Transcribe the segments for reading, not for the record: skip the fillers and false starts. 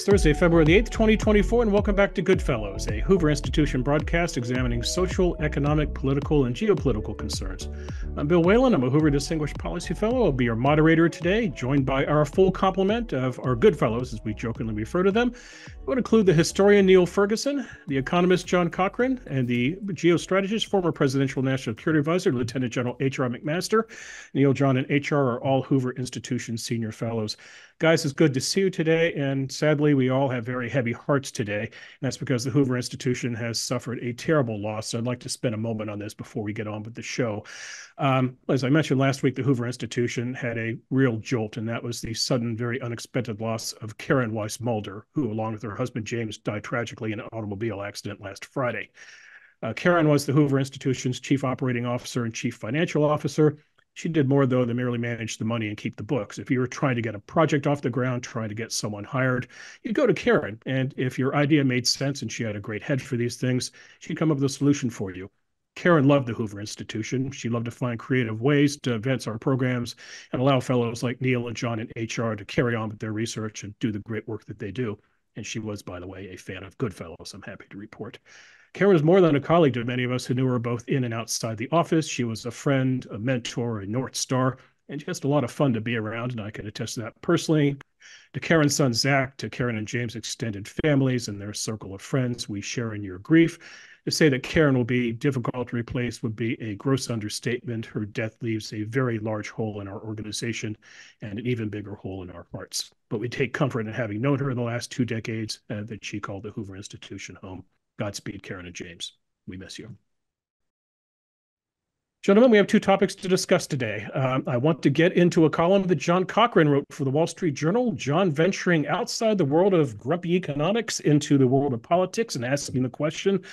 Thursday, February the 8th, 2024, and welcome back to GoodFellows, a Hoover Institution broadcast examining social, economic, political, and geopolitical concerns. I'm Bill Whalen. I'm a Hoover Distinguished Policy Fellow. I'll be your moderator today, joined by our full complement of our GoodFellows, as we jokingly refer to them. It would include the historian Niall Ferguson, the economist John Cochrane, and the geostrategist, former presidential national security advisor, Lieutenant General H.R. McMaster. Neil, John, and H.R. are all Hoover Institution senior fellows. Guys, it's good to see you today, and sadly, we all have very heavy hearts today, and that's because the Hoover Institution has suffered a terrible loss. So I'd like to spend a moment on this before we get on with the show. As I mentioned last week, the Hoover Institution had a real jolt, and that was the sudden, very unexpected loss of Karen Weiss Mulder, who, along with her husband James, died tragically in an automobile accident last Friday. Karen was the Hoover Institution's chief operating officer and chief financial officer. She did more, though, than merely manage the money and keep the books. If you were trying to get a project off the ground, trying to get someone hired, you'd go to Karen. And if your idea made sense and she had a great head for these things, she'd come up with a solution for you. Karen loved the Hoover Institution. She loved to find creative ways to advance our programs and allow fellows like Neil and John and HR to carry on with their research and do the great work that they do. And she was, by the way, a fan of GoodFellows, I'm happy to report. Karen was more than a colleague to many of us who knew her both in and outside the office. She was a friend, a mentor, a North Star, and just a lot of fun to be around, and I can attest to that personally. To Karen's son, Zach, to Karen and James' extended families and their circle of friends, we share in your grief. To say that Karen will be difficult to replace would be a gross understatement. Her death leaves a very large hole in our organization and an even bigger hole in our hearts. But we take comfort in having known her in the last 2 decades that she called the Hoover Institution home. Godspeed, Karen and James. We miss you. Gentlemen, we have 2 topics to discuss today. I want to get into a column that John Cochrane wrote for the Wall Street Journal. John venturing outside the world of grumpy economics into the world of politics and asking the question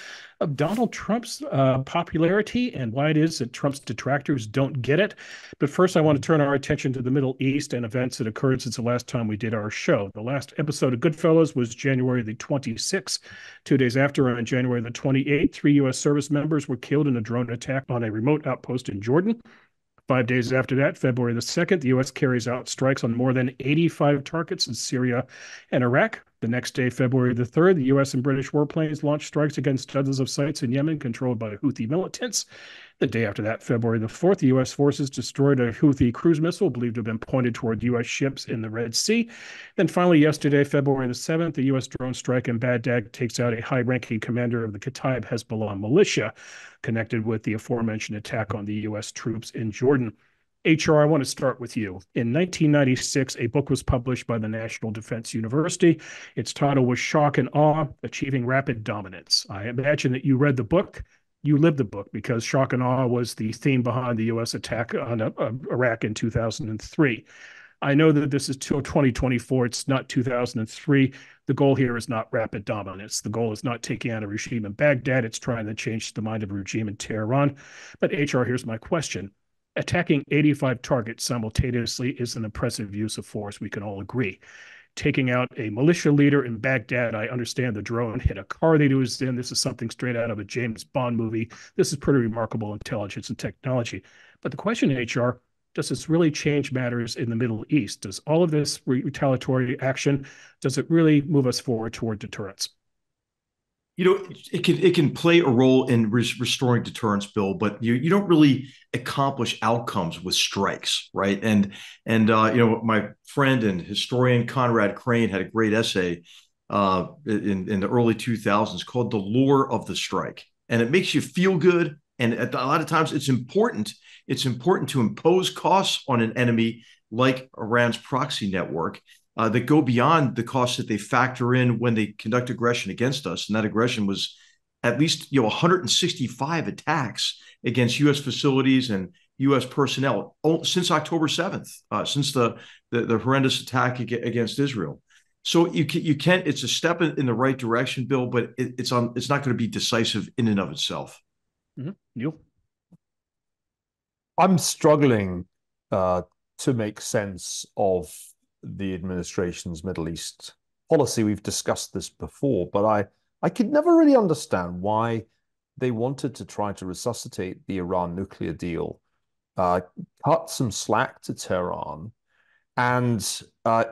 of Donald Trump's popularity and why it is that Trump's detractors don't get it. But first, I want to turn our attention to the Middle East and events that occurred since the last time we did our show. The last episode of GoodFellows was January the 26th. 2 days after, on January the 28th, 3 U.S. service members were killed in a drone attack on a remote outpost in Jordan. 5 days after that, February the 2nd, the U.S. carries out strikes on more than 85 targets in Syria and Iraq. The next day, February the 3rd, the U.S. and British warplanes launched strikes against dozens of sites in Yemen controlled by Houthi militants. The day after that, February the 4th, the U.S. forces destroyed a Houthi cruise missile believed to have been pointed toward U.S. ships in the Red Sea. Then finally, yesterday, February the 7th, the U.S. drone strike in Baghdad takes out a high-ranking commander of the Kataib Hezbollah militia connected with the aforementioned attack on the U.S. troops in Jordan. HR, I want to start with you. In 1996, a book was published by the National Defense University. Its title was Shock and Awe, Achieving Rapid Dominance. I imagine that you read the book. You lived the book because shock and awe was the theme behind the U.S. attack on Iraq in 2003. I know that this is 2024. It's not 2003. The goal here is not rapid dominance. The goal is not taking out a regime in Baghdad. It's trying to change the mind of a regime in Tehran. But HR, here's my question. Attacking 85 targets simultaneously is an impressive use of force. We can all agree. Taking out a militia leader in Baghdad, I understand the drone hit a car that he was in. This is something straight out of a James Bond movie. This is pretty remarkable intelligence and technology. But the question, HR, does this really change matters in the Middle East? Does all of this retaliatory action, does it really move us forward toward deterrence? You know, it can play a role in restoring deterrence, Bill, but you don't really accomplish outcomes with strikes, right? And my friend and historian Conrad Crane had a great essay in the early 2000s called "The Lure of the Strike," and it makes you feel good. And a lot of times, it's important. It's important to impose costs on an enemy like Iran's proxy network. That go beyond the costs that they factor in when they conduct aggression against us. And that aggression was at least 165 attacks against U.S. facilities and U.S. personnel since October 7th, since the horrendous attack against Israel. So you can't. It's a step in the right direction, Bill, but it's not going to be decisive in and of itself. Mm-hmm. You? I'm struggling to make sense of the administration's Middle East policy. We've discussed this before, but I could never really understand why they wanted to try to resuscitate the Iran nuclear deal, cut some slack to Tehran, and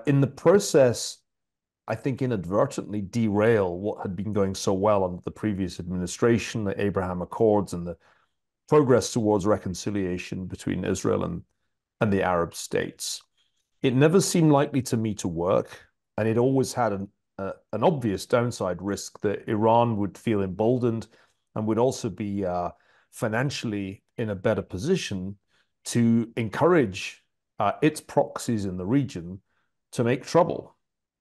in the process I think, inadvertently derail what had been going so well under the previous administration, the Abraham Accords, and the progress towards reconciliation between Israel and the Arab states. It never seemed likely to me to work, and it always had an obvious downside risk that Iran would feel emboldened and would also be financially in a better position to encourage its proxies in the region to make trouble.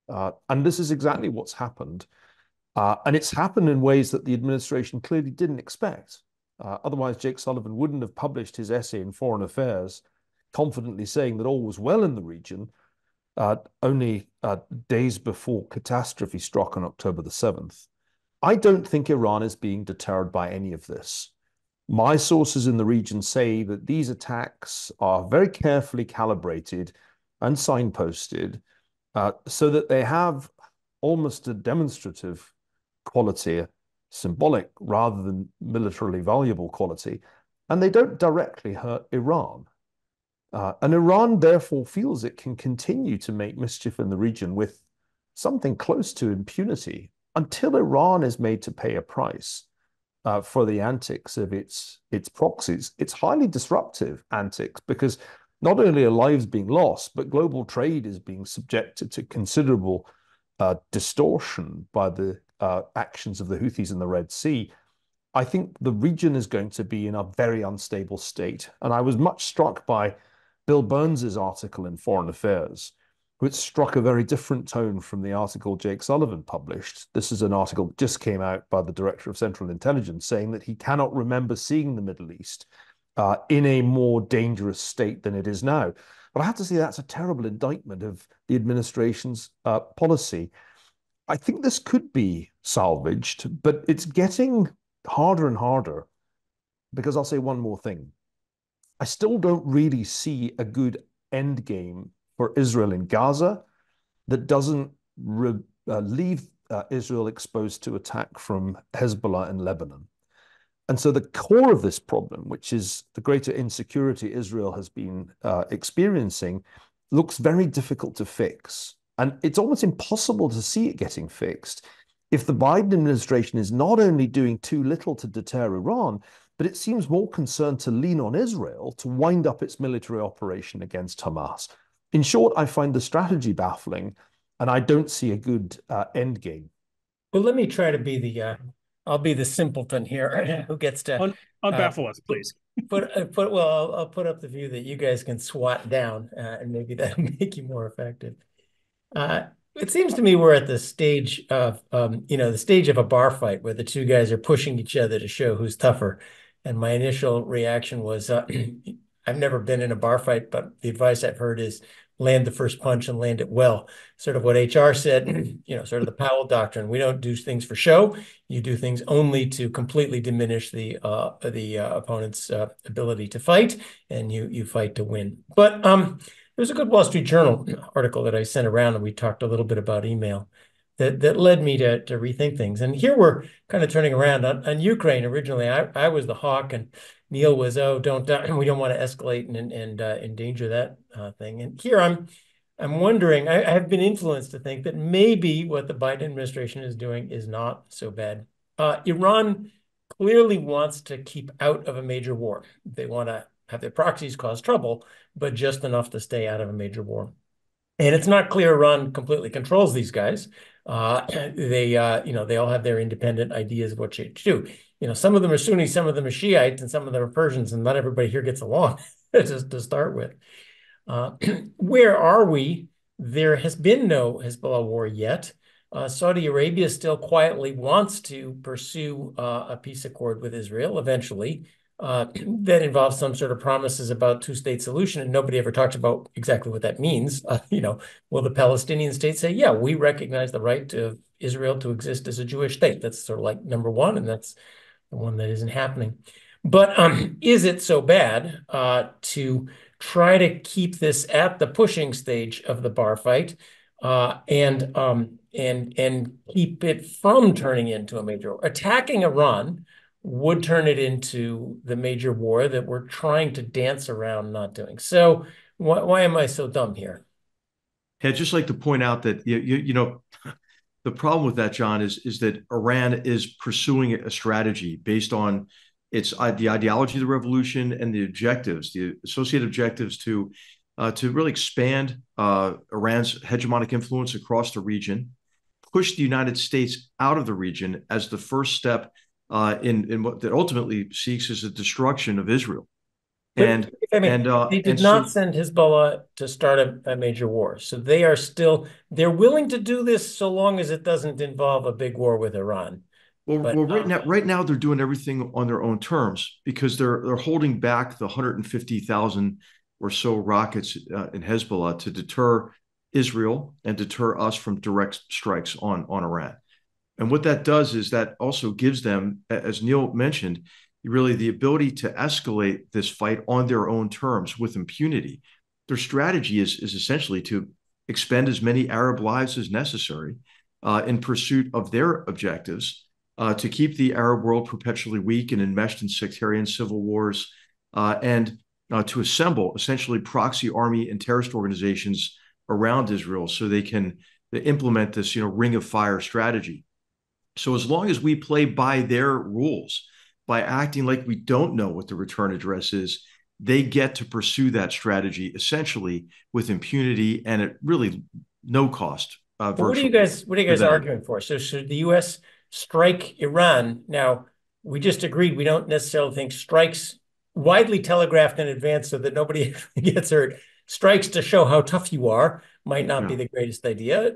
And this is exactly what's happened. And it's happened in ways that the administration clearly didn't expect. Otherwise, Jake Sullivan wouldn't have published his essay in Foreign Affairs, confidently saying that all was well in the region, only days before catastrophe struck on October the 7th. I don't think Iran is being deterred by any of this. My sources in the region say that these attacks are very carefully calibrated and signposted so that they have almost a demonstrative quality, symbolic rather than militarily valuable quality, and they don't directly hurt Iran. And Iran therefore feels it can continue to make mischief in the region with something close to impunity until Iran is made to pay a price for the antics of its proxies. It's highly disruptive antics because not only are lives being lost, but global trade is being subjected to considerable distortion by the actions of the Houthis in the Red Sea. I think the region is going to be in a very unstable state. And I was much struck by Bill Burns's article in Foreign Affairs, which struck a very different tone from the article Jake Sullivan published. This is an article that just came out by the Director of Central Intelligence saying that he cannot remember seeing the Middle East in a more dangerous state than it is now. But I have to say that's a terrible indictment of the administration's policy. I think this could be salvaged, but it's getting harder and harder because I'll say one more thing. I still don't really see a good end game for Israel in Gaza that doesn't leave Israel exposed to attack from Hezbollah in Lebanon. And so the core of this problem, which is the greater insecurity Israel has been experiencing, looks very difficult to fix. And it's almost impossible to see it getting fixed if the Biden administration is not only doing too little to deter Iran, but it seems more concerned to lean on Israel to wind up its military operation against Hamas. In short, I find the strategy baffling, and I don't see a good end game. Well, let me try to be the I'll be the simpleton here who gets to unbaffle us, please. I'll put up the view that you guys can swat down, and maybe that'll make you more effective. It seems to me we're at the stage of the stage of a bar fight where the two guys are pushing each other to show who's tougher. And my initial reaction was, I've never been in a bar fight, but the advice I've heard is land the first punch and land it well. Sort of what HR said, sort of the Powell doctrine. We don't do things for show. You do things only to completely diminish the opponent's ability to fight, and you fight to win. But there was a good Wall Street Journal article that I sent around, and we talked a little bit about email that led me to rethink things. And here we're kind of turning around on Ukraine. Originally, I was the hawk, and Neil was, we don't want to escalate and endanger that thing. And here I'm wondering, I have been influenced to think that maybe what the Biden administration is doing is not so bad. Iran clearly wants to keep out of a major war. They want to have their proxies cause trouble, but just enough to stay out of a major war. And it's not clear Iran completely controls these guys. They all have their independent ideas of what to do. Some of them are Sunni, some of them are Shiites, and some of them are Persians, and not everybody here gets along, just to start with. Where are we? There has been no Hezbollah war yet. Saudi Arabia still quietly wants to pursue a peace accord with Israel eventually. That involves some sort of promises about two-state solution, and nobody ever talks about exactly what that means. Will the Palestinian state say, yeah, we recognize the right of Israel to exist as a Jewish state? That's sort of like number one, and that's the one that isn't happening. But is it so bad to try to keep this at the pushing stage of the bar fight and keep it from turning into a major war? Attacking Iran would turn it into the major war that we're trying to dance around not doing. So why am I so dumb here? I'd just like to point out that the problem with that, John, is that Iran is pursuing a strategy based on the ideology of the revolution and the objectives, the associated objectives to really expand Iran's hegemonic influence across the region, push the United States out of the region as the first step in what that ultimately seeks is the destruction of Israel. But I mean, they did not send Hezbollah to start a major war. So they're willing to do this so long as it doesn't involve a big war with Iran. Well, right now they're doing everything on their own terms because they're holding back the 150,000 or so rockets in Hezbollah to deter Israel and deter us from direct strikes on Iran. And what that does is that also gives them, as Neil mentioned, really the ability to escalate this fight on their own terms with impunity. Their strategy is essentially to expend as many Arab lives as necessary in pursuit of their objectives, to keep the Arab world perpetually weak and enmeshed in sectarian civil wars, and to assemble essentially proxy army and terrorist organizations around Israel so they can implement this, ring of fire strategy. So as long as we play by their rules, by acting like we don't know what the return address is, they get to pursue that strategy essentially with impunity and at really no cost. What are you guys arguing for? So should the U.S. strike Iran? Now, we just agreed we don't necessarily think strikes widely telegraphed in advance so that nobody gets hurt. Strikes to show how tough you are might not be the greatest idea.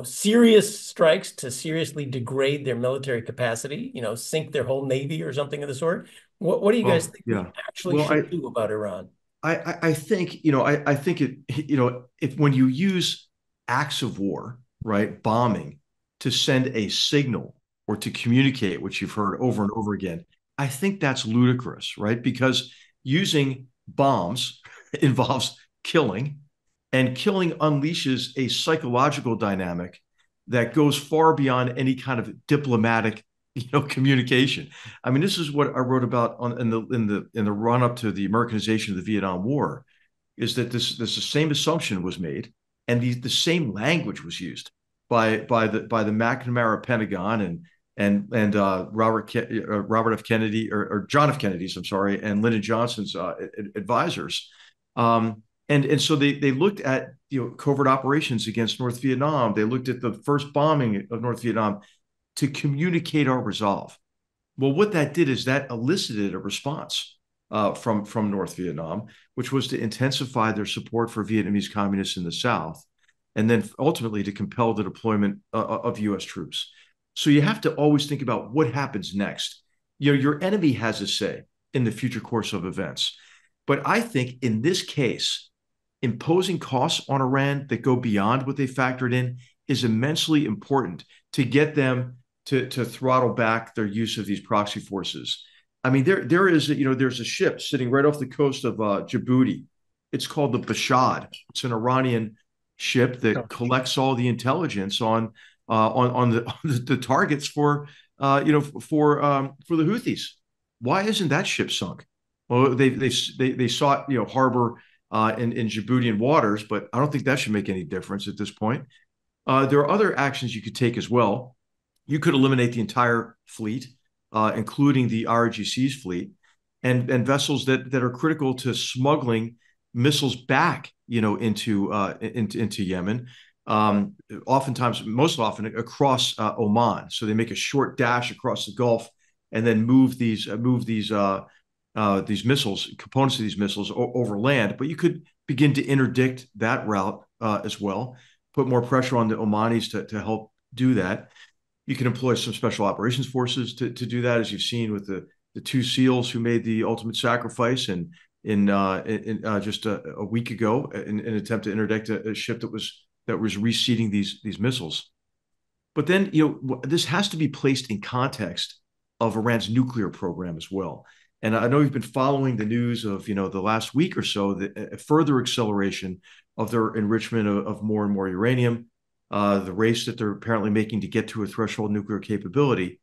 Serious strikes to seriously degrade their military capacity, sink their whole navy or something of the sort. What do you guys think we actually should do about Iran? I think, I think if when you use acts of war, right, bombing to send a signal or to communicate, which you've heard over and over again, I think that's ludicrous, right? Because using bombs involves killing, and killing unleashes a psychological dynamic that goes far beyond any kind of diplomatic, communication. I mean, this is what I wrote about in the run up to the Americanization of the Vietnam War, is that the same assumption was made, and the same language was used by the McNamara Pentagon and Robert F. Kennedy or John F. Kennedy's, I'm sorry, and Lyndon Johnson's advisors. And so they looked at covert operations against North Vietnam. They looked at the first bombing of North Vietnam to communicate our resolve. Well, what that did is that elicited a response from North Vietnam, which was to intensify their support for Vietnamese communists in the South, and then ultimately to compel the deployment of U.S. troops. So you have to always think about what happens next. Your enemy has a say in the future course of events. But I think in this case, imposing costs on Iran that go beyond what they factored in is immensely important to get them to throttle back their use of these proxy forces. I mean, there's a ship sitting right off the coast of Djibouti. It's called the Bashad. It's an Iranian ship that collects all the intelligence on the targets for the Houthis. Why isn't that ship sunk? Well, they sought harbor in Djiboutian waters, but I don't think that should make any difference at this point. There are other actions you could take as well. You could eliminate the entire fleet, including the RGC's fleet, and vessels that are critical to smuggling missiles back, into Yemen. Oftentimes, most often across Oman. So they make a short dash across the Gulf and then move these missiles, components of these missiles over land. But you could begin to interdict that route as well, put more pressure on the Omanis to help do that. You can employ some special operations forces to do that, as you've seen with the two SEALs who made the ultimate sacrifice in just a week ago in an attempt to interdict a ship that was reseeding these missiles. But then this has to be placed in context of Iran's nuclear program as well. And I know you've been following the news of the last week or so, the further acceleration of their enrichment of more and more uranium, the race that they're apparently making to get to a threshold nuclear capability.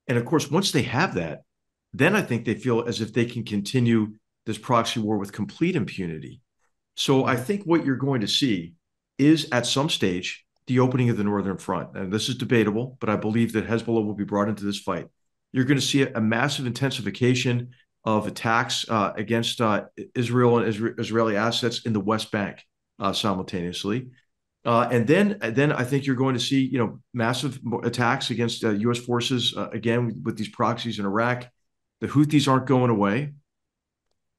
And of course, once they have that, then I think they feel as if they can continue this proxy war with complete impunity. So I think what you're going to see is at some stage the opening of the Northern Front. And this is debatable, but I believe that Hezbollah will be brought into this fight. You're going to see a massive intensification of attacks against Israel and Israeli assets in the West Bank simultaneously. And then I think you're going to see, massive attacks against U.S. forces, again, with these proxies in Iraq. The Houthis aren't going away.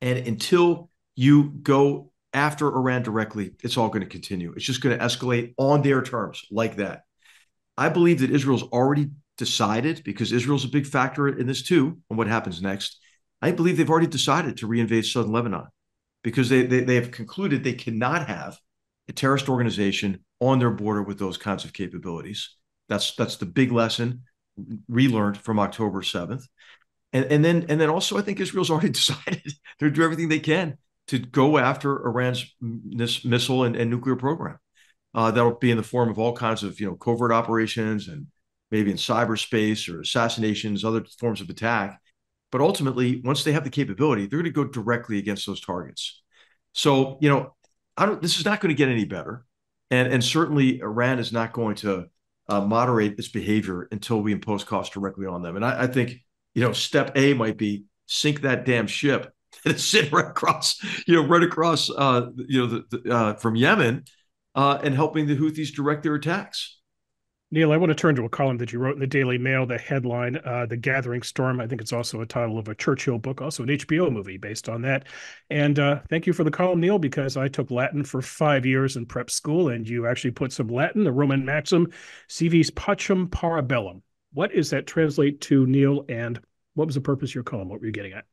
And until you go after Iran directly, it's all going to continue. It's just going to escalate on their terms like that. I believe that Israel's already decided, because Israel's a big factor in this too, on what happens next. I believe they've already decided to reinvade southern Lebanon because they have concluded they cannot have a terrorist organization on their border with those kinds of capabilities. That's the big lesson relearned from October 7th. And then also, I think Israel's already decided to do everything they can to go after Iran's missile and nuclear program. That'll be in the form of all kinds of covert operations and maybe in cyberspace or assassinations, other forms of attack. But ultimately, once they have the capability, they're going to go directly against those targets. So this is not going to get any better, and certainly Iran is not going to moderate its behavior until we impose costs directly on them. And I think step A might be sink that damn ship and sit right across from Yemen and helping the Houthis direct their attacks. Niall, I want to turn to a column that you wrote in the Daily Mail, the headline, The Gathering Storm. I think it's also a title of a Churchill book, also an HBO movie based on that. And thank you for the column, Niall, because I took Latin for 5 years in prep school, and you actually put some Latin, the Roman maxim, si vis pacem para bellum. What does that translate to, Niall, and what was the purpose of your column? What were you getting at?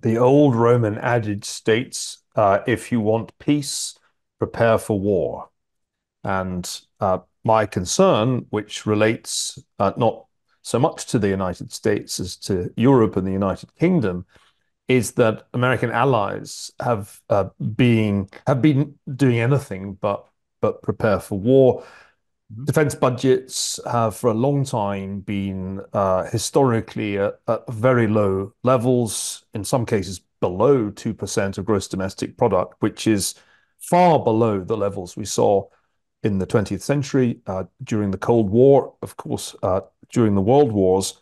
The old Roman adage states, if you want peace, prepare for war. And my concern, which relates not so much to the United States as to Europe and the United Kingdom, is that American allies have been doing anything but prepare for war. Defense budgets have for a long time been historically at very low levels, in some cases below 2% of gross domestic product, which is far below the levels we saw in the 20th century, during the Cold War, of course, during the World Wars.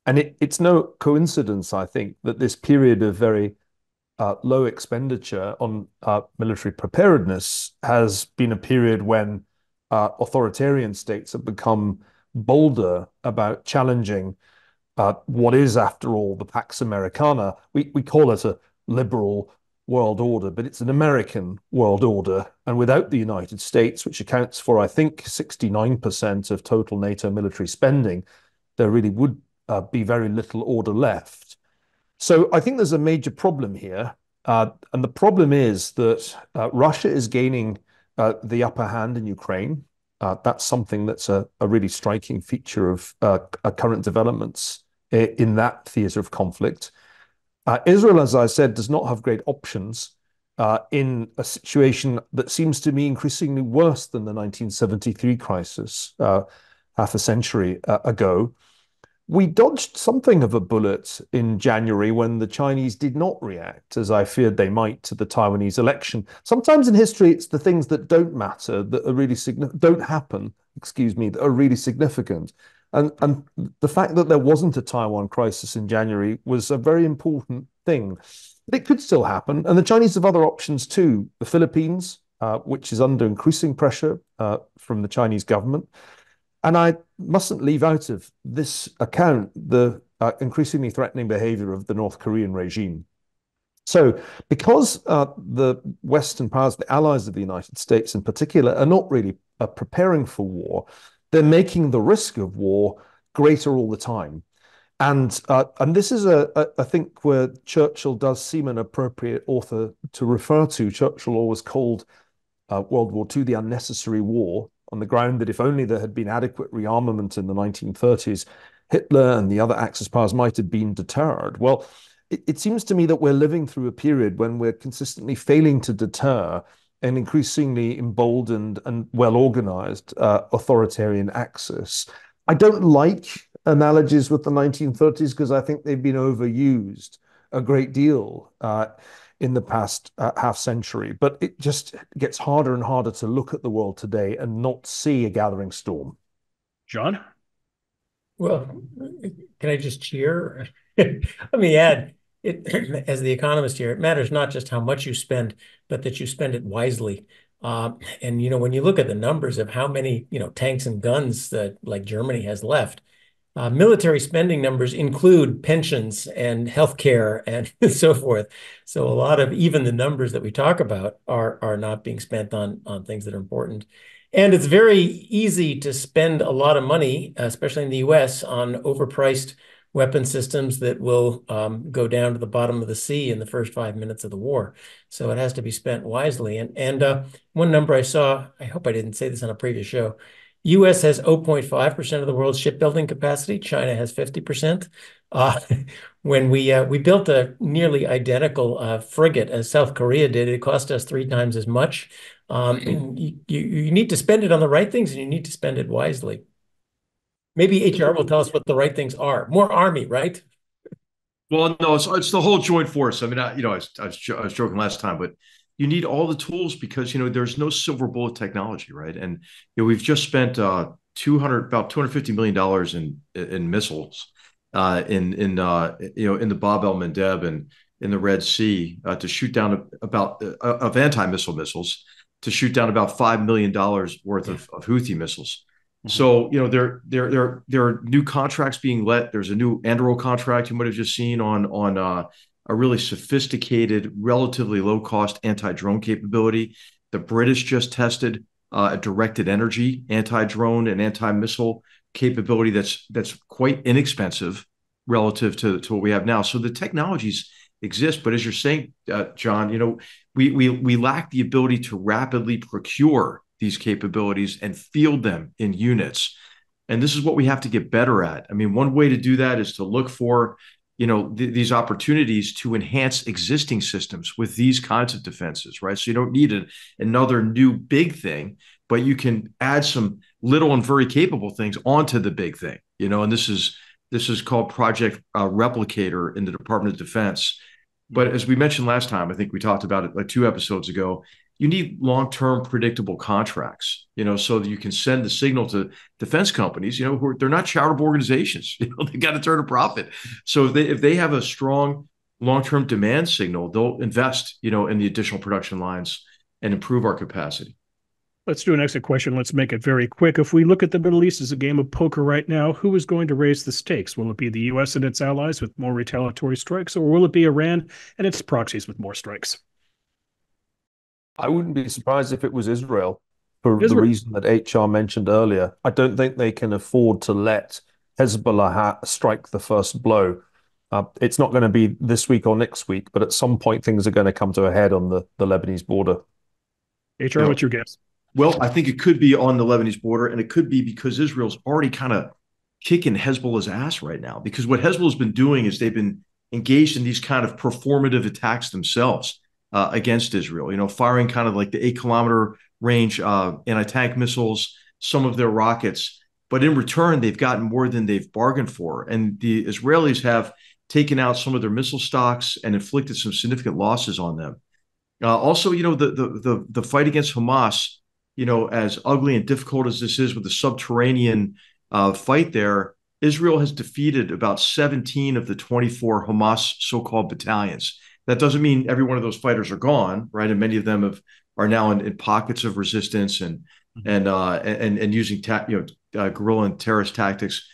And it's no coincidence, I think, that this period of very low expenditure on military preparedness has been a period when authoritarian states have become bolder about challenging what is, after all, the Pax Americana. We call it a liberal world order, but it's an American world order. And without the United States, which accounts for, I think, 69% of total NATO military spending, there really would be very little order left. So I think there's a major problem here. And the problem is that Russia is gaining the upper hand in Ukraine. That's something that's a really striking feature of current developments in that theater of conflict. Israel, as I said, does not have great options in a situation that seems to me increasingly worse than the 1973 crisis half a century ago. We dodged something of a bullet in January when the Chinese did not react, as I feared they might, to the Taiwanese election. Sometimes in history, it's the things that don't matter, that are really don't happen, that are really significant. And the fact that there wasn't a Taiwan crisis in January was a very important thing. But it could still happen. And the Chinese have other options too. The Philippines, which is under increasing pressure from the Chinese government. And I mustn't leave out of this account the increasingly threatening behavior of the North Korean regime. So because the Western powers, the allies of the United States in particular, are not really preparing for war, they're making the risk of war greater all the time. And this is, I think, where Churchill does seem an appropriate author to refer to. Churchill always called World War II the unnecessary war, on the ground that if only there had been adequate rearmament in the 1930s, Hitler and the other Axis powers might have been deterred. Well, it seems to me that we're living through a period when we're consistently failing to deter an increasingly emboldened and well-organized authoritarian axis. I don't like analogies with the 1930s because I think they've been overused. a great deal in the past half century, but it just gets harder and harder to look at the world today and not see a gathering storm. John? Well, can I just cheer? Let me add, as the economist here, it matters not just how much you spend, but that you spend it wisely. And when you look at the numbers of how many tanks and guns that like Germany has left, military spending numbers include pensions and healthcare and so forth. So a lot of even the numbers that we talk about are not being spent on things that are important. And it's very easy to spend a lot of money, especially in the US, on overpriced weapon systems that will go down to the bottom of the sea in the first 5 minutes of the war. So it has to be spent wisely. And one number I saw, I hope I didn't say this on a previous show, US has 0.5% of the world's shipbuilding capacity. China has 50%. When we built a nearly identical frigate as South Korea did, it cost us 3 times as much. You need to spend it on the right things, and you need to spend it wisely. Maybe HR will tell us what the right things are. More Army, right? Well, no, it's the whole joint force. I mean, I was joking last time, but you need all the tools because there's no silver bullet technology, right? And we've just spent about $250 million in missiles in the Bab el Mandeb and in the Red Sea to shoot down of anti-missile missiles to shoot down about $5 million worth of Houthi missiles. So, there are new contracts being let. There's a new Anduril contract you might have just seen on a really sophisticated, relatively low-cost anti-drone capability. The British just tested a directed energy anti-drone and anti-missile capability that's quite inexpensive relative to what we have now. So the technologies exist, but as you're saying, John, we lack the ability to rapidly procure these capabilities and field them in units. And this is what we have to get better at. I mean, one way to do that is to look for, these opportunities to enhance existing systems with these kinds of defenses, right? So you don't need another new big thing, but you can add some little and very capable things onto the big thing, and this is called Project Replicator in the Department of Defense. But as we mentioned last time, I think we talked about it like 2 episodes ago, you need long-term predictable contracts, so that you can send the signal to defense companies, they're not charitable organizations, they got to turn a profit. So if they have a strong long-term demand signal, they'll invest, in the additional production lines and improve our capacity. Let's do an exit question. Let's make it very quick. If we look at the Middle East as a game of poker right now, who is going to raise the stakes? Will it be the U.S. and its allies with more retaliatory strikes, or will it be Iran and its proxies with more strikes? I wouldn't be surprised if it was Israel for the reason that HR mentioned earlier. I don't think they can afford to let Hezbollah strike the first blow. It's not going to be this week or next week, but at some point things are going to come to a head on the Lebanese border. HR, what's your guess? Well, I think it could be on the Lebanese border, and it could be because Israel's already kind of kicking Hezbollah's ass right now. Because what Hezbollah's been doing is they've been engaged in these kind of performative attacks themselves against Israel, firing kind of like the 8-kilometer range anti-tank missiles, some of their rockets. But in return, they've gotten more than they've bargained for. And the Israelis have taken out some of their missile stocks and inflicted some significant losses on them. Also, the fight against Hamas, as ugly and difficult as this is with the subterranean fight there, Israel has defeated about 17 of the 24 Hamas so-called battalions. That doesn't mean every one of those fighters are gone, right? And many of them are now in pockets of resistance and using guerrilla and terrorist tactics.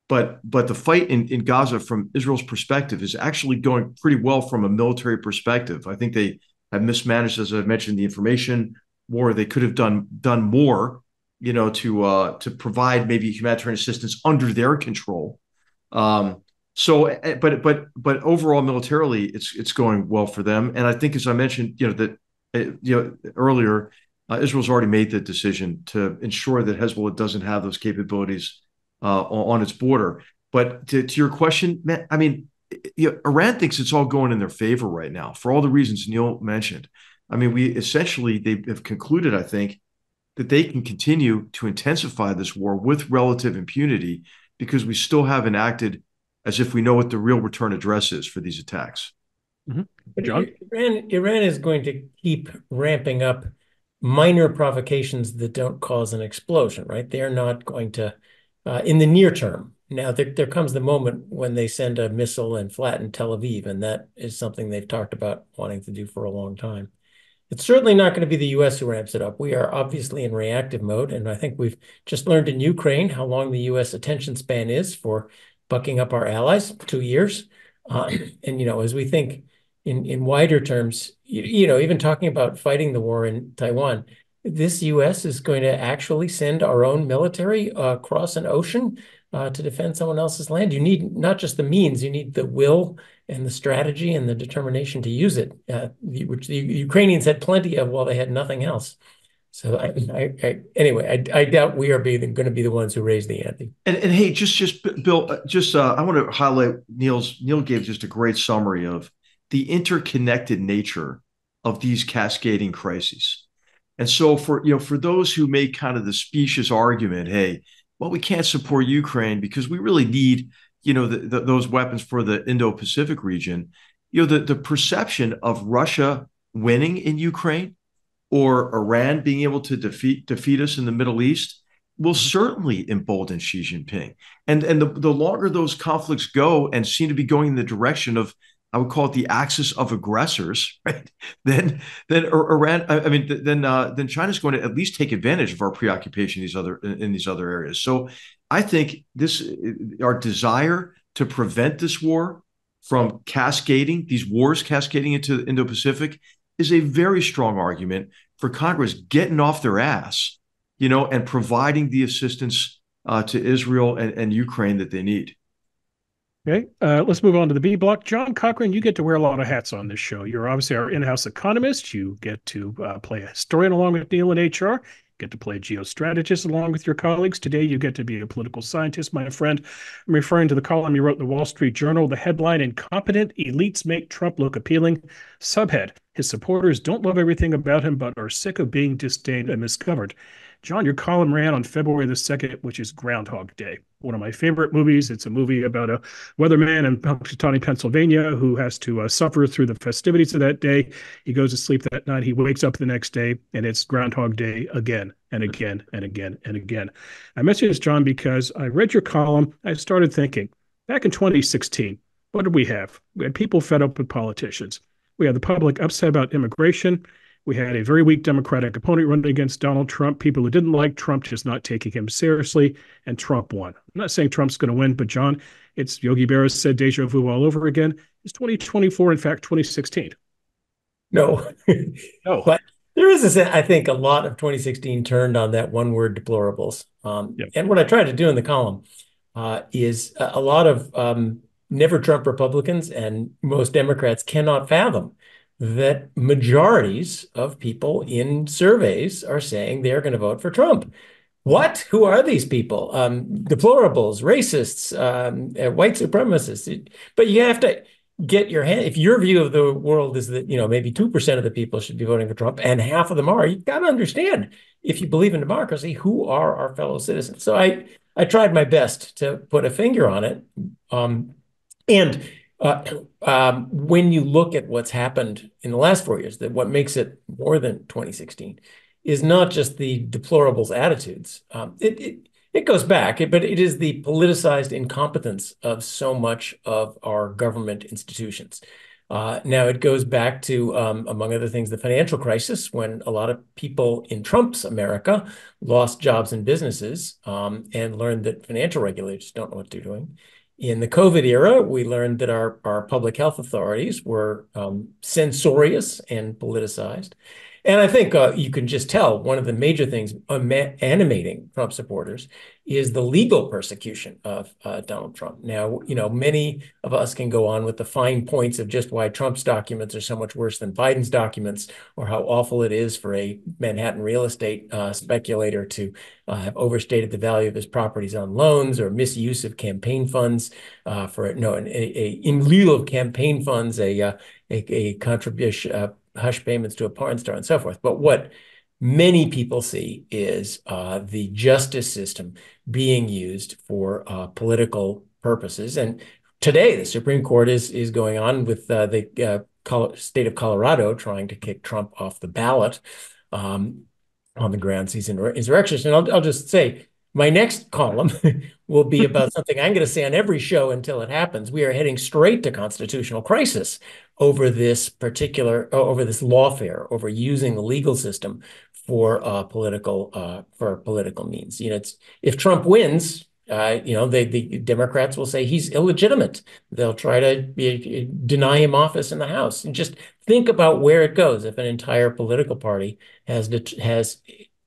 But the fight in Gaza, from Israel's perspective, is actually going pretty well from a military perspective. I think they have mismanaged, as I mentioned, the information war. They could have done more, to provide maybe humanitarian assistance under their control. But overall, militarily, it's going well for them. And I think, as I mentioned, earlier, Israel's already made the decision to ensure that Hezbollah doesn't have those capabilities on its border. But to your question, man, I mean, Iran thinks it's all going in their favor right now for all the reasons Neil mentioned. I mean, they have concluded, I think, that they can continue to intensify this war with relative impunity because we still haven't acted as if we know what the real return address is for these attacks. But John? Iran is going to keep ramping up minor provocations that don't cause an explosion, right? They're not going to, in the near term. Now, there comes the moment when they send a missile and flatten Tel Aviv, and that is something they've talked about wanting to do for a long time. It's certainly not going to be the U.S. who ramps it up. We are obviously in reactive mode, and I think we've just learned in Ukraine how long the U.S. attention span is for bucking up our allies, 2 years. And, as we think in wider terms, even talking about fighting the war in Taiwan, this U.S. is going to actually send our own military across an ocean to defend someone else's land. You need not just the means, you need the will and the strategy and the determination to use it, which the Ukrainians had plenty of while they had nothing else. So anyway, I doubt we are going to be the ones who raise the ante. And hey, just Bill, I want to highlight Neil gave just a great summary of the interconnected nature of these cascading crises. And so for those who make kind of the specious argument, hey, well, we can't support Ukraine because we really need those weapons for the Indo-Pacific region. The perception of Russia winning in Ukraine or Iran being able to defeat us in the Middle East will certainly embolden Xi Jinping. And the longer those conflicts go and seem to be going in the direction of, I would call it the axis of aggressors, right? Then Iran, then China's going to at least take advantage of our preoccupation in these other areas. So I think our desire to prevent this war from these wars cascading into the Indo-Pacific is a very strong argument for Congress getting off their ass, and providing the assistance to Israel and Ukraine that they need. Okay, let's move on to the B block. John Cochrane, you get to wear a lot of hats on this show. You're obviously our in-house economist. You get to play a historian along with Neil in HR. Get to play a geostrategist along with your colleagues. Today, you get to be a political scientist, my friend. I'm referring to the column you wrote in the Wall Street Journal. The headline, Incompetent Elites Make Trump Look Appealing. Subhead, his supporters don't love everything about him, but are sick of being disdained and miscovered. John, your column ran on February the 2nd, which is Groundhog Day. One of my favorite movies. It's a movie about a weatherman in Punxsutawney, Pennsylvania, who has to suffer through the festivities of that day. He goes to sleep that night. He wakes up the next day, and it's Groundhog Day again and again and again and again. I mention this, John, because I read your column. I started thinking, back in 2016, what did we have? We had people fed up with politicians. We had the public upset about immigration. We had a very weak Democratic opponent running against Donald Trump, people who didn't like Trump just not taking him seriously, and Trump won. I'm not saying Trump's going to win, but John, it's Yogi Berra said deja vu all over again. Is 2024, in fact, 2016? No. No. But there is, I think, a lot of 2016 turned on that one word, deplorables. Yep. And what I tried to do in the column is a lot of never Trump Republicans and most Democrats cannot fathom that majorities of people in surveys are saying they're going to vote for Trump. What? Who are these people? Deplorables, racists, white supremacists. But you have to get your hand. If your view of the world is that, maybe 2% of the people should be voting for Trump and half of them are, you've got to understand, if you believe in democracy, who are our fellow citizens? So I tried my best to put a finger on it. When you look at what's happened in the last 4 years, that what makes it more than 2016 is not just the deplorables attitudes. It goes back, but it is the politicized incompetence of so much of our government institutions. Now, it goes back to, among other things, the financial crisis, when a lot of people in Trump's America lost jobs and businesses and learned that financial regulators don't know what they're doing. In the COVID era, we learned that our public health authorities were censorious and politicized. And I think you can just tell one of the major things animating Trump supporters is the legal persecution of Donald Trump. Now, many of us can go on with the fine points of just why Trump's documents are so much worse than Biden's documents, or how awful it is for a Manhattan real estate speculator to have overstated the value of his properties on loans, or misuse of campaign funds in lieu of campaign funds, a contribution, hush payments to a porn star and so forth. But what many people see is the justice system being used for political purposes. And today, the Supreme Court is going on with the state of Colorado trying to kick Trump off the ballot on the grounds he's an insurrectionist. And I'll just say, my next column will be about something I'm going to say on every show until it happens. We are heading straight to constitutional crisis over this lawfare, over using the legal system for political means. If Trump wins, the Democrats will say he's illegitimate. They'll try to deny him office in the House. And just think about where it goes if an entire political party has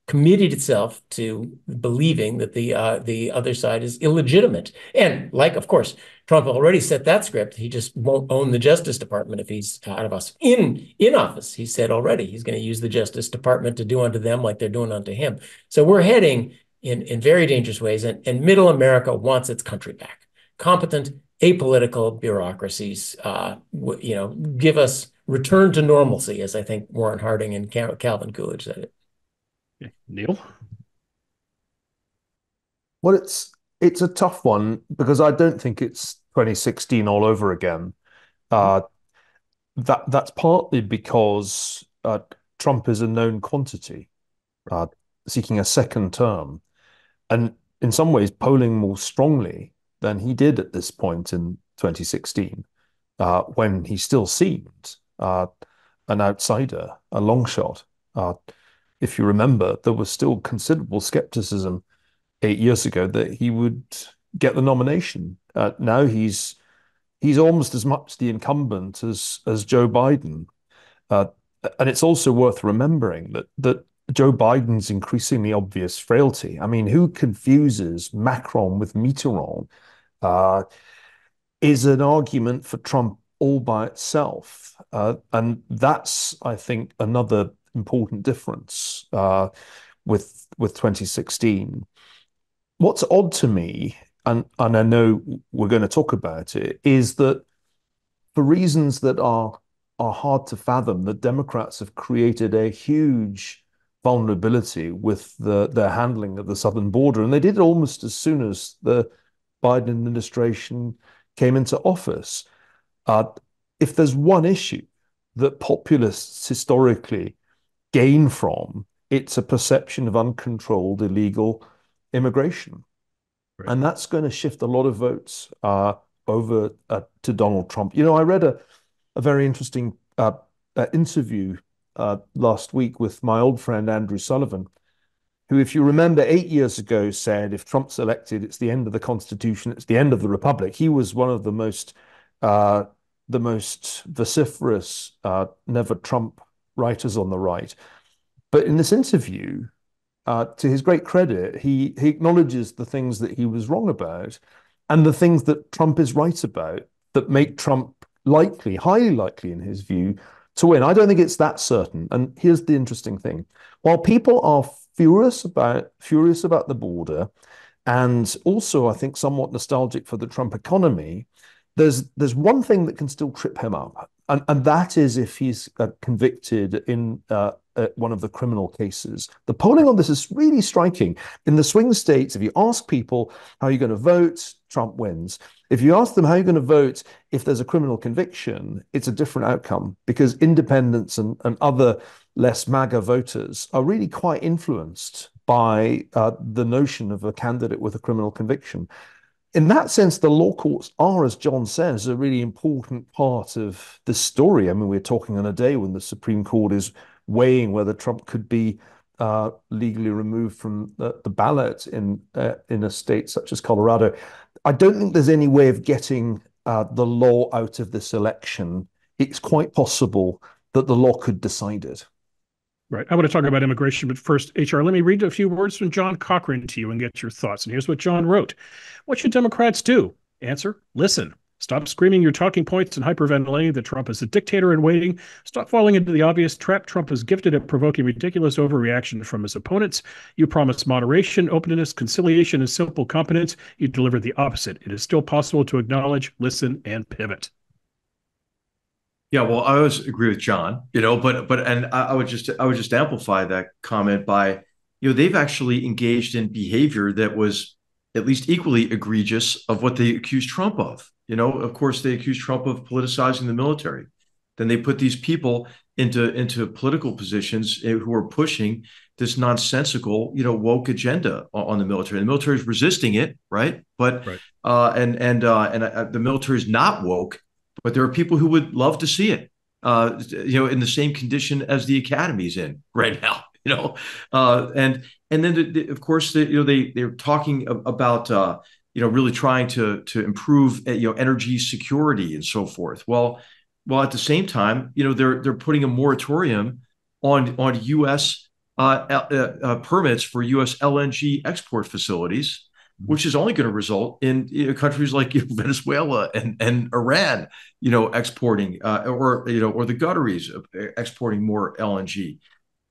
committed itself to believing that the other side is illegitimate. And of course, Trump already set that script. He just won't own the Justice Department if he's out of office. In office, he said already he's going to use the Justice Department to do unto them like they're doing unto him. So we're heading in very dangerous ways. And middle America wants its country back. Competent, apolitical bureaucracies, give us return to normalcy, as I think Warren Harding and Calvin Coolidge said it. Neil? Well, it's a tough one because I don't think it's 2016 all over again. That's partly because Trump is a known quantity, seeking a second term, and in some ways polling more strongly than he did at this point in 2016, when he still seemed an outsider, a long shot. If you remember, there was still considerable skepticism 8 years ago that he would get the nomination. Now he's almost as much the incumbent as Joe Biden. And it's also worth remembering that Joe Biden's increasingly obvious frailty. I mean, who confuses Macron with Mitterrand is an argument for Trump all by itself. And that's, I think, another important difference with 2016. What's odd to me, and I know we're going to talk about it, is that for reasons that are hard to fathom, the Democrats have created a huge vulnerability with their handling of the southern border, and they did it almost as soon as the Biden administration came into office. If there's one issue that populists historically gain from, it's a perception of uncontrolled illegal immigration. Right. And that's going to shift a lot of votes over to Donald Trump. I read a very interesting interview last week with my old friend Andrew Sullivan, who, if you remember, 8 years ago said, if Trump's elected, it's the end of the Constitution, it's the end of the Republic. He was one of the most vociferous never Trump writers on the right. But in this interview, to his great credit, he acknowledges the things that he was wrong about and the things that Trump is right about that make Trump likely, highly likely in his view, to win. I don't think it's that certain. And here's the interesting thing. While people are furious about the border, and also, I think, somewhat nostalgic for the Trump economy, there's one thing that can still trip him up, and that is if he's convicted in one of the criminal cases. The polling on this is really striking. In the swing states, if you ask people how you're going to vote, Trump wins. If you ask them how you're going to vote if there's a criminal conviction, it's a different outcome, because independents and other less MAGA voters are really quite influenced by the notion of a candidate with a criminal conviction. In that sense, the law courts are, as John says, a really important part of the story. I mean, we're talking on a day when the Supreme Court is weighing whether Trump could be legally removed from the ballot in a state such as Colorado. I don't think there's any way of getting the law out of this election. It's quite possible that the law could decide it. Right. I want to talk about immigration, but first, HR, let me read a few words from John Cochrane to you and get your thoughts. And here's what John wrote. What should Democrats do? Answer, listen. Stop screaming your talking points and hyperventilating that Trump is a dictator in waiting. Stop falling into the obvious trap. Trump is gifted at provoking ridiculous overreaction from his opponents. You promise moderation, openness, conciliation, and simple competence. You deliver the opposite. It is still possible to acknowledge, listen, and pivot. Yeah, well, I always agree with John, and I would just amplify that comment by, they've actually engaged in behavior that was at least equally egregious of what they accused Trump of. Of course, they accused Trump of politicizing the military. then they put these people into political positions who are pushing this nonsensical, woke agenda on the military. And the military is resisting it, right? But Right. The military is not woke, but there are people who would love to see it, in the same condition as the academy's in right now. And then of course they're talking about really trying to improve energy security and so forth. Well, at the same time, they're putting a moratorium on U.S. Permits for U.S. LNG export facilities, which is only going to result in countries like Venezuela and Iran, exporting or the Qataris exporting more LNG.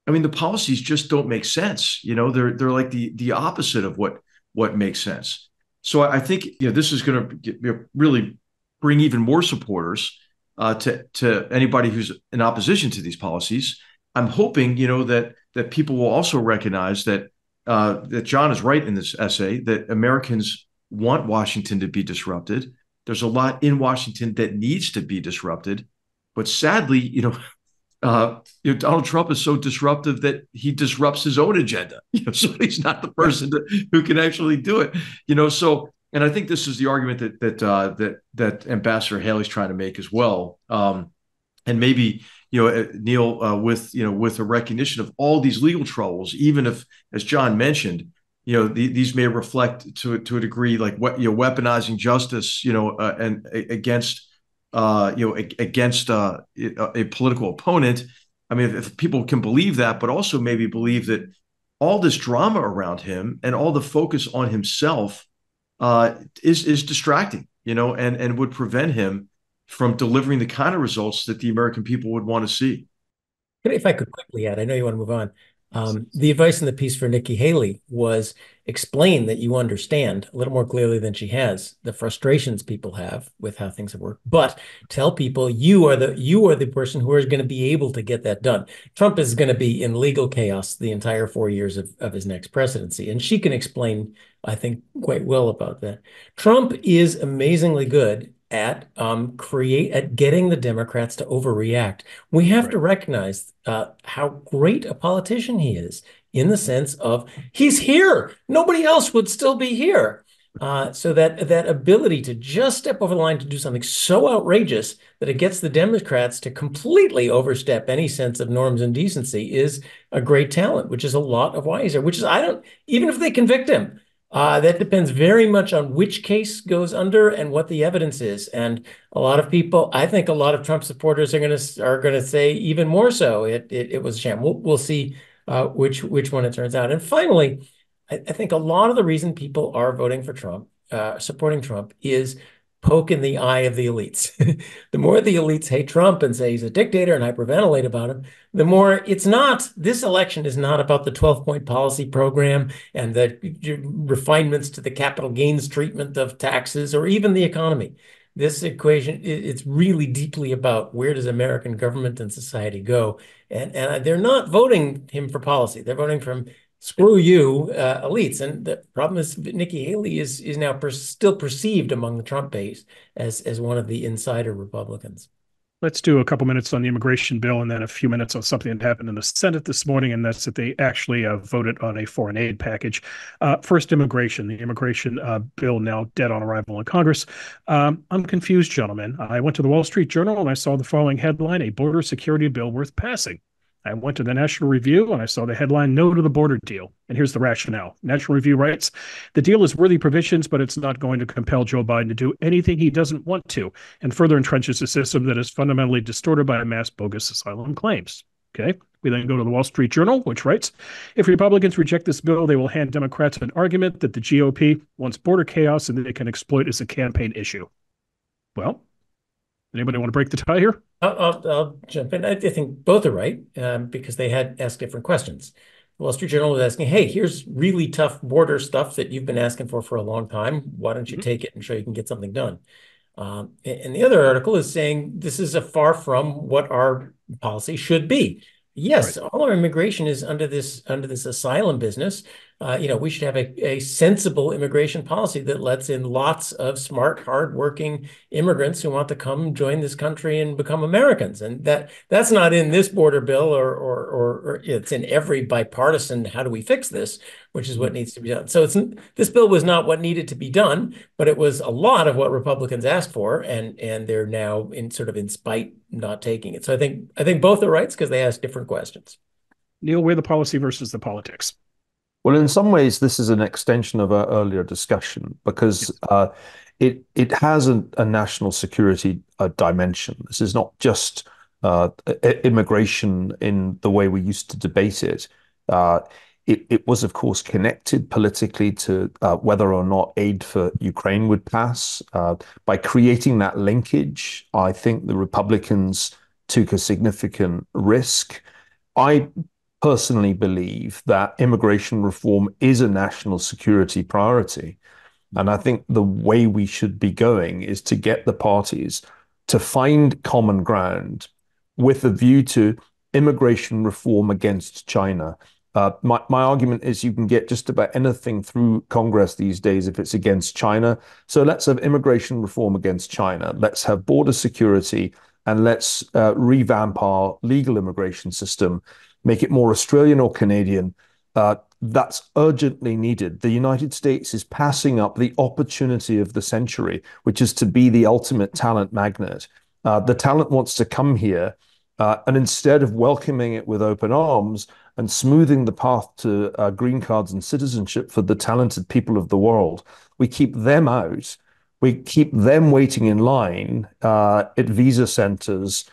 I mean, the policies just don't make sense. They're like the opposite of what makes sense. So I think this is going to really bring even more supporters to anybody who's in opposition to these policies. I'm hoping that people will also recognize that John is right in this essay, that Americans want Washington to be disrupted. There's a lot in Washington that needs to be disrupted, but sadly, Donald Trump is so disruptive that he disrupts his own agenda. So he's not the person who can actually do it. So, and I think this is the argument that Ambassador Haley's trying to make as well. And maybe Neil, with a recognition of all these legal troubles, even if, as John mentioned, these may reflect to a degree like what weaponizing justice, and against a political opponent. I mean, if people can believe that, but also maybe believe that all this drama around him and all the focus on himself is distracting, and would prevent him from delivering the kind of results that the American people would want to see. If I could quickly add, I know you want to move on. The advice in the piece for Nikki Haley was explain that you understand a little more clearly than she has the frustrations people have with how things have worked, but tell people you are the person who is going to be able to get that done. Trump is going to be in legal chaos the entire 4 years of his next presidency, and she can explain, I think, quite well about that. Trump is amazingly good at getting the Democrats to overreact. We have to recognize how great a politician he is, in the sense of he's here. Nobody else would still be here. So that ability to just step over the line to do something so outrageous that it gets the Democrats to completely overstep any sense of norms and decency is a great talent, which is a lot of why he's there, which is, even if they convict him, that depends very much on which case goes under and what the evidence is. And a lot of people, I think a lot of Trump supporters are going to say even more so it was a sham. We'll see which one it turns out. And finally, I think a lot of the reason people are voting for Trump, supporting Trump, is poke in the eye of the elites. The more the elites hate Trump and say he's a dictator and hyperventilate about him, the more this election is not about the 12-point policy program and the refinements to the capital gains treatment of taxes or even the economy. This equation, it's really deeply about where does American government and society go. And they're not voting him for policy. They're voting for him. Screw you, elites. And the problem is Nikki Haley is now still perceived among the Trump base as one of the insider Republicans. Let's do a couple minutes on the immigration bill and then a few minutes on something that happened in the Senate this morning, and that's that they actually voted on a foreign aid package. First, immigration. The immigration bill now dead on arrival in Congress. I'm confused, gentlemen. I went to the Wall Street Journal and I saw the following headline: a border security bill worth passing. I went to the National Review and I saw the headline, "No to the border deal." And here's the rationale. National Review writes, "The deal is worthy provisions, but it's not going to compel Joe Biden to do anything he doesn't want to, and further entrenches a system that is fundamentally distorted by mass bogus asylum claims." Okay. We then go to the Wall Street Journal, which writes, "If Republicans reject this bill, they will hand Democrats an argument that the GOP wants border chaos and they can exploit as a campaign issue." Well, anybody want to break the tie here? I'll jump in. I think both are right because they had asked different questions. The Wall Street Journal was asking, hey, here's really tough border stuff that you've been asking for a long time. Why don't you take it and show you can get something done? And the other article is saying this is a far from what our policy should be. Yes, all our immigration is under this asylum business. we should have a sensible immigration policy that lets in lots of smart, hardworking immigrants who want to come join this country and become Americans. And that's not in this border bill, or it's in every bipartisan "how do we fix this," which is what needs to be done. So this bill was not what needed to be done, but it was a lot of what Republicans asked for, and they're now in spite not taking it. So I think both are rights because they ask different questions. Neil, we're the policy versus the politics. Well, in some ways, this is an extension of our earlier discussion because it has a national security dimension. This is not just immigration in the way we used to debate it. It was, of course, connected politically to whether or not aid for Ukraine would pass. By creating that linkage, I think the Republicans took a significant risk. I personally believe that immigration reform is a national security priority. And I think the way we should be going is to get the parties to find common ground with a view to immigration reform against China. My argument is you can get just about anything through Congress these days if it's against China. So let's have immigration reform against China. Let's have border security, and let's revamp our legal immigration system, make it more Australian or Canadian. That's urgently needed. The United States is passing up the opportunity of the century, which is to be the ultimate talent magnet. The talent wants to come here, and instead of welcoming it with open arms and smoothing the path to green cards and citizenship for the talented people of the world, we keep them out. We keep them waiting in line at visa centers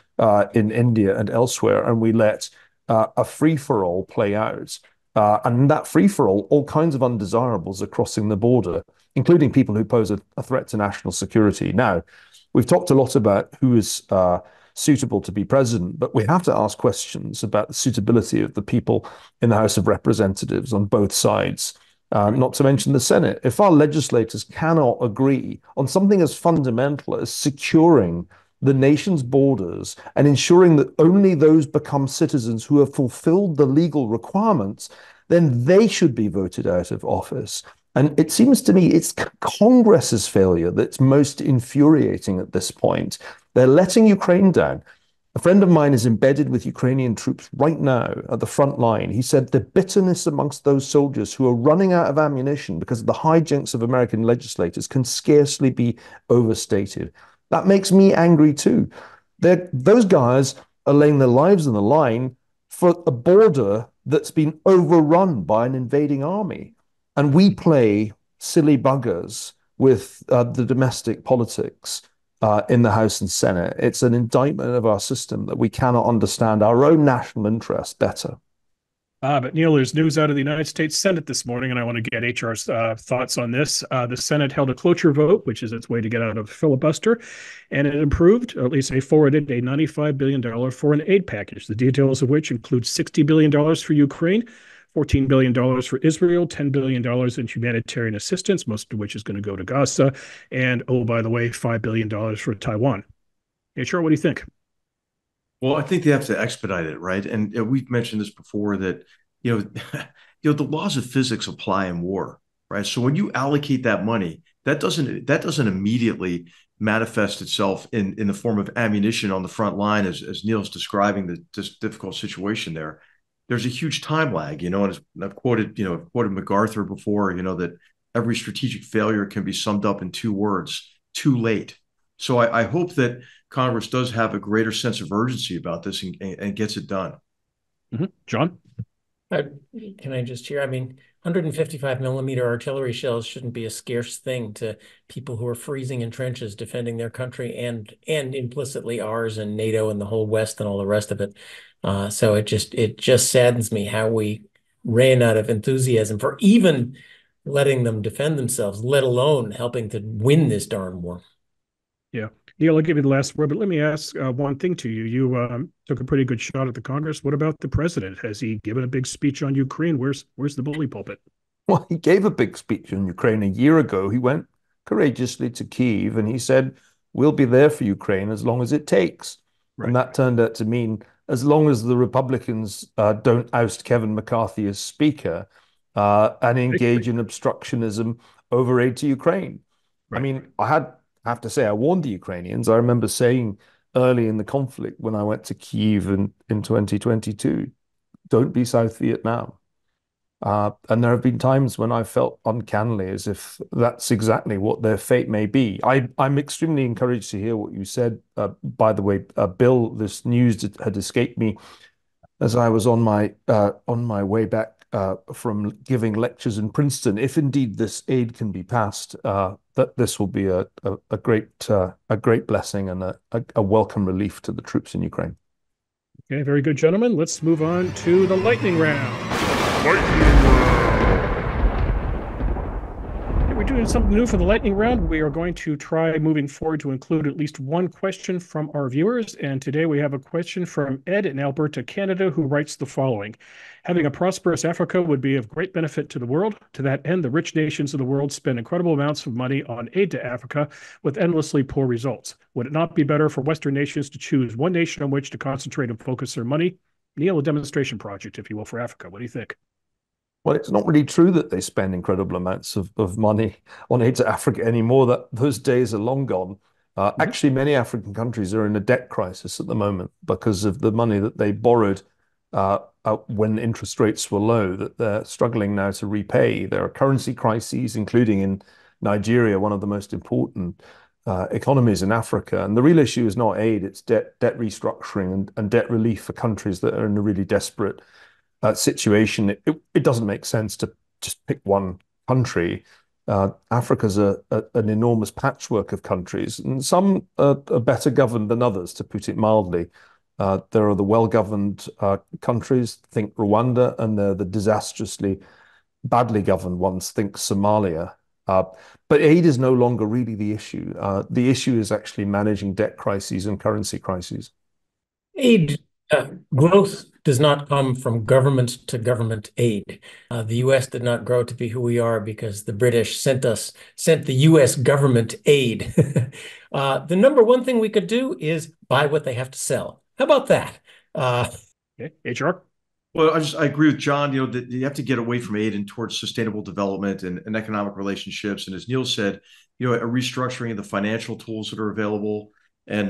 in India and elsewhere, and we let a free-for-all play out. And in that free-for-all, all kinds of undesirables are crossing the border, including people who pose a threat to national security. Now, we've talked a lot about who is suitable to be president, but we have to ask questions about the suitability of the people in the House of Representatives on both sides, not to mention the Senate. If our legislators cannot agree on something as fundamental as securing the nation's borders and ensuring that only those become citizens who have fulfilled the legal requirements, then they should be voted out of office. And it seems to me it's Congress's failure that's most infuriating at this point. They're letting Ukraine down. A friend of mine is embedded with Ukrainian troops right now at the front line. He said the bitterness amongst those soldiers who are running out of ammunition because of the hijinks of American legislators can scarcely be overstated. That makes me angry too. Those guys are laying their lives on the line for a border that's been overrun by an invading army. And we play silly buggers with the domestic politics in the House and Senate. It's an indictment of our system that we cannot understand our own national interests better. But Neil, there's news out of the United States Senate this morning, and I want to get HR's thoughts on this. The Senate held a cloture vote, which is its way to get out of filibuster, and it approved, or at least they forwarded, a $95 billion foreign aid package, the details of which include $60 billion for Ukraine, $14 billion for Israel, $10 billion in humanitarian assistance, most of which is going to go to Gaza, and, oh, by the way, $5 billion for Taiwan. HR, what do you think? Well, I think they have to expedite it, right? And we've mentioned this before that, the laws of physics apply in war, right? So when you allocate that money, that doesn't immediately manifest itself in the form of ammunition on the front line, as Neil's describing this difficult situation there. There's a huge time lag, and I've quoted MacArthur before, that every strategic failure can be summed up in two words: too late. So I hope that Congress does have a greater sense of urgency about this and gets it done. Mm-hmm. John? Can I just hear? I mean, 155 millimeter artillery shells shouldn't be a scarce thing to people who are freezing in trenches defending their country and implicitly ours and NATO and the whole West and all the rest of it. So it just saddens me how we ran out of enthusiasm for even letting them defend themselves, let alone helping to win this darn war. Yeah. Neil, I'll give you the last word, but let me ask one thing to you. You took a pretty good shot at the Congress. What about the president? Has he given a big speech on Ukraine? Where's the bully pulpit? Well, he gave a big speech on Ukraine a year ago. He went courageously to Kyiv and he said, we'll be there for Ukraine as long as it takes. Right. And that turned out to mean as long as the Republicans don't oust Kevin McCarthy as Speaker, and engage in obstructionism over aid to Ukraine. Right. I mean, have to say, I warned the Ukrainians. I remember saying early in the conflict when I went to Kyiv in 2022, don't be South Vietnam. And there have been times when I felt uncannily as if that's exactly what their fate may be. I'm extremely encouraged to hear what you said. By the way, Bill, this news had escaped me as I was on my way back from giving lectures in Princeton. If indeed this aid can be passed, that this will be a great blessing and a welcome relief to the troops in Ukraine. Okay, very good, gentlemen. Let's move on to the lightning round. We're doing something new for the lightning round. We are going to try moving forward to include at least one question from our viewers. And today we have a question from Ed in Alberta, Canada, who writes the following. Having a prosperous Africa would be of great benefit to the world. To that end, the rich nations of the world spend incredible amounts of money on aid to Africa with endlessly poor results. Would it not be better for Western nations to choose one nation on which to concentrate and focus their money? Neil, a demonstration project, if you will, for Africa. What do you think? Well, it's not really true that they spend incredible amounts of money on aid to Africa anymore. That those days are long gone. Actually, many African countries are in a debt crisis at the moment because of the money that they borrowed when interest rates were low, that they're struggling now to repay. There are currency crises, including in Nigeria, one of the most important economies in Africa. And the real issue is not aid, it's debt restructuring and debt relief for countries that are in a really desperate situation. It doesn't make sense to just pick one country. Africa's an enormous patchwork of countries, and some are better governed than others, to put it mildly. There are the well-governed countries, think Rwanda, and there are the disastrously badly governed ones, think Somalia. But aid is no longer really the issue. The issue is actually managing debt crises and currency crises. Aid growth does not come from government to government aid. The U.S. did not grow to be who we are because the British sent the U.S. government aid. The number one thing we could do is buy what they have to sell. How about that? Okay, HR? Well, I agree with John, that you have to get away from aid and towards sustainable development and economic relationships. And as Neil said, a restructuring of the financial tools that are available and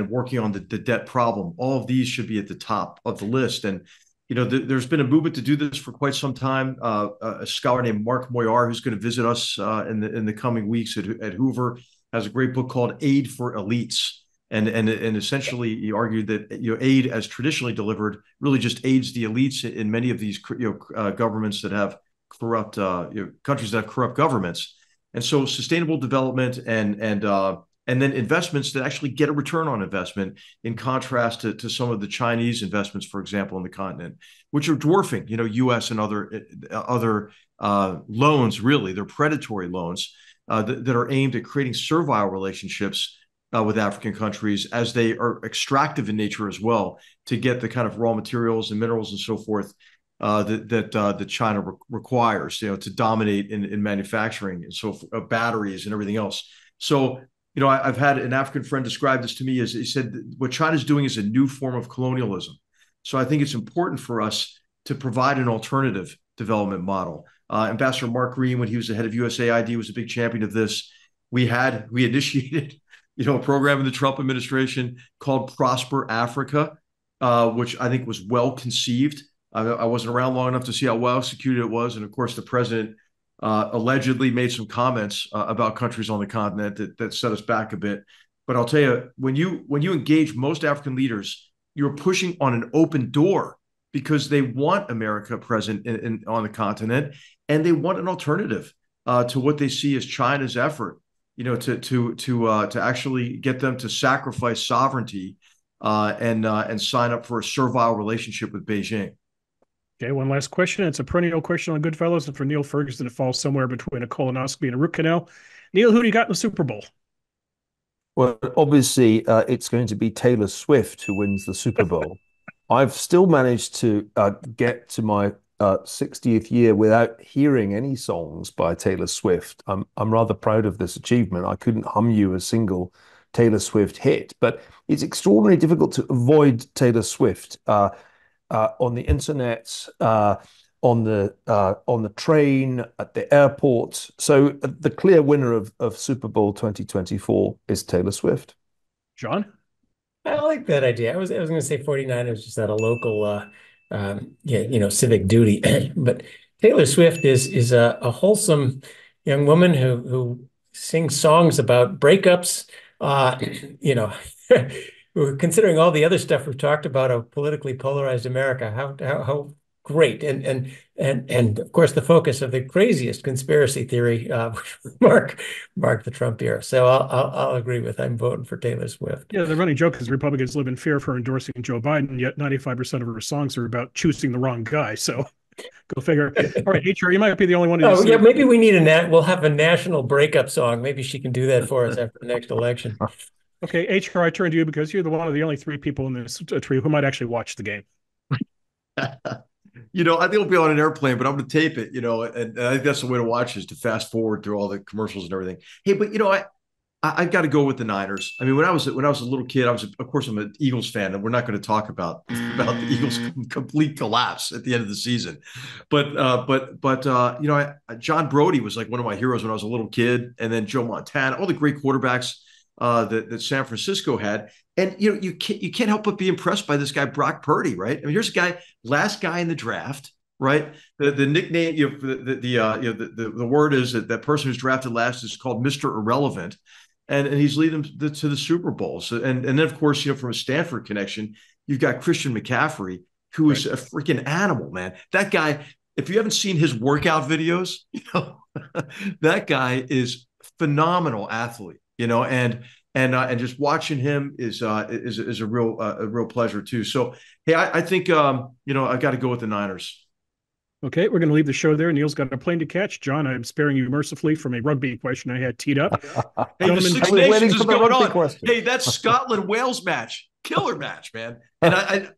working on the debt problem. All of these should be at the top of the list. And, there's been a movement to do this for quite some time. A scholar named Mark Moyar, who's going to visit us in the coming weeks at Hoover, has a great book called Aid for Elites. And essentially, he argued that aid, as traditionally delivered, really just aids the elites in many of these governments that have corrupt countries that have corrupt governments. And so, sustainable development and then investments that actually get a return on investment, in contrast to some of the Chinese investments, for example, on the continent, which are dwarfing U.S. and other loans. Really, they're predatory loans that are aimed at creating servile relationships with African countries, as they are extractive in nature as well, to get the kind of raw materials and minerals and so forth that China requires, to dominate in manufacturing and so batteries and everything else. So, I've had an African friend describe this to me as he said, what China's doing is a new form of colonialism. So I think it's important for us to provide an alternative development model. Ambassador Mark Green, when he was the head of USAID, was a big champion of this. We initiated a program in the Trump administration called Prosper Africa, which I think was well conceived. I wasn't around long enough to see how well executed it was. And of course, the president allegedly made some comments about countries on the continent that set us back a bit. But I'll tell you, when you engage most African leaders, you're pushing on an open door, because they want America present on the continent, and they want an alternative to what they see as China's effort, to actually get them to sacrifice sovereignty and sign up for a servile relationship with Beijing. Okay, one last question. It's a perennial question on Goodfellows, and for Niall Ferguson, it falls somewhere between a colonoscopy and a root canal. Neil, who do you got in the Super Bowl? Well, obviously, it's going to be Taylor Swift who wins the Super Bowl. I've still managed to get to my 60th year without hearing any songs by Taylor Swift. I'm rather proud of this achievement. I couldn't hum you a single Taylor Swift hit, but it's extraordinarily difficult to avoid Taylor Swift on the internet. on the train, at the airport. So the clear winner of Super Bowl 2024 is Taylor Swift. John? I like that idea. I was going to say 49ers just out of local, civic duty. But Taylor Swift is a wholesome young woman who sings songs about breakups. Considering all the other stuff we've talked about, a politically polarized America, how great, and of course the focus of the craziest conspiracy theory, Mark the Trump era. So I'll agree with. I'm voting for Taylor Swift. Yeah, the running joke is Republicans live in fear of her endorsing Joe Biden, yet 95% of her songs are about choosing the wrong guy. So go figure. All right, HR, you might be the only one. Oh yeah, maybe we need we'll have a national breakup song. Maybe she can do that for us after the next election. Okay, HR, I turn to you because you're one of the only three people in this trio who might actually watch the game. I think we'll be on an airplane, but I'm going to tape it, and I think that's the way to watch is to fast forward through all the commercials and everything. Hey, but I've got to go with the Niners. I mean, when I was a little kid, of course, I'm an Eagles fan, and we're not going to talk about the Eagles' complete collapse at the end of the season. But John Brody was like one of my heroes when I was a little kid, and then Joe Montana, all the great quarterbacks that San Francisco had. And you can't help but be impressed by this guy Brock Purdy, right? I mean, here's a guy, last guy in the draft, right? The nickname, the word is that person who's drafted last is called Mr. Irrelevant, and he's leading them to the Super Bowl. So and then of course from a Stanford connection, you've got Christian McCaffrey, who is a freaking animal, man. That guy, if you haven't seen his workout videos, that guy is phenomenal athlete, and just watching him is a real pleasure too. So hey, I think I got to go with the Niners. Okay, we're going to leave the show there. Neil's got a plane to catch. John, I'm sparing you mercilessly from a rugby question I had teed up. Hey, the Six Nations is going on. Question. Hey, that's Scotland-Wales match. Killer match, man. And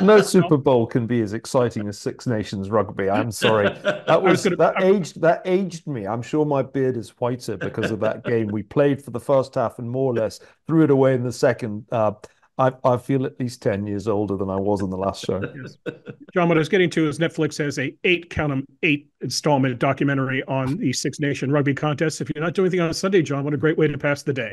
no Super Bowl can be as exciting as Six Nations rugby. I'm sorry. That aged me. I'm sure my beard is whiter because of that game. We played for the first half and more or less threw it away in the second. I feel at least 10 years older than I was in the last show. Yes. John, what I was getting to is Netflix has a 8 installment documentary on the Six Nation rugby contest. If you're not doing anything on Sunday, John, what a great way to pass the day.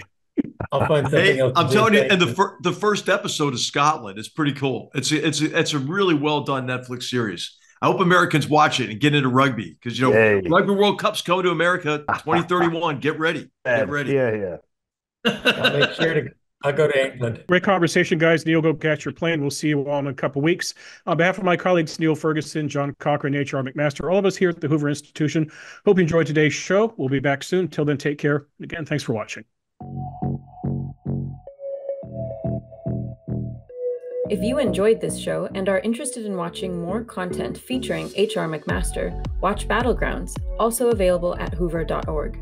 I'll find something else. I'm telling you, and the first episode is Scotland. It's pretty cool. It's a really well done Netflix series. I hope Americans watch it and get into rugby because Rugby World Cup's coming to America 2031. Get ready. Get ready. Yeah. I'll make sure to. I'll go to England. Great conversation, guys. Neil, go catch your plane. We'll see you all in a couple of weeks. On behalf of my colleagues, Niall Ferguson, John Cochrane, HR McMaster, all of us here at the Hoover Institution, hope you enjoyed today's show. We'll be back soon. Till then, take care. Again, thanks for watching. If you enjoyed this show and are interested in watching more content featuring HR McMaster, watch Battlegrounds, also available at hoover.org.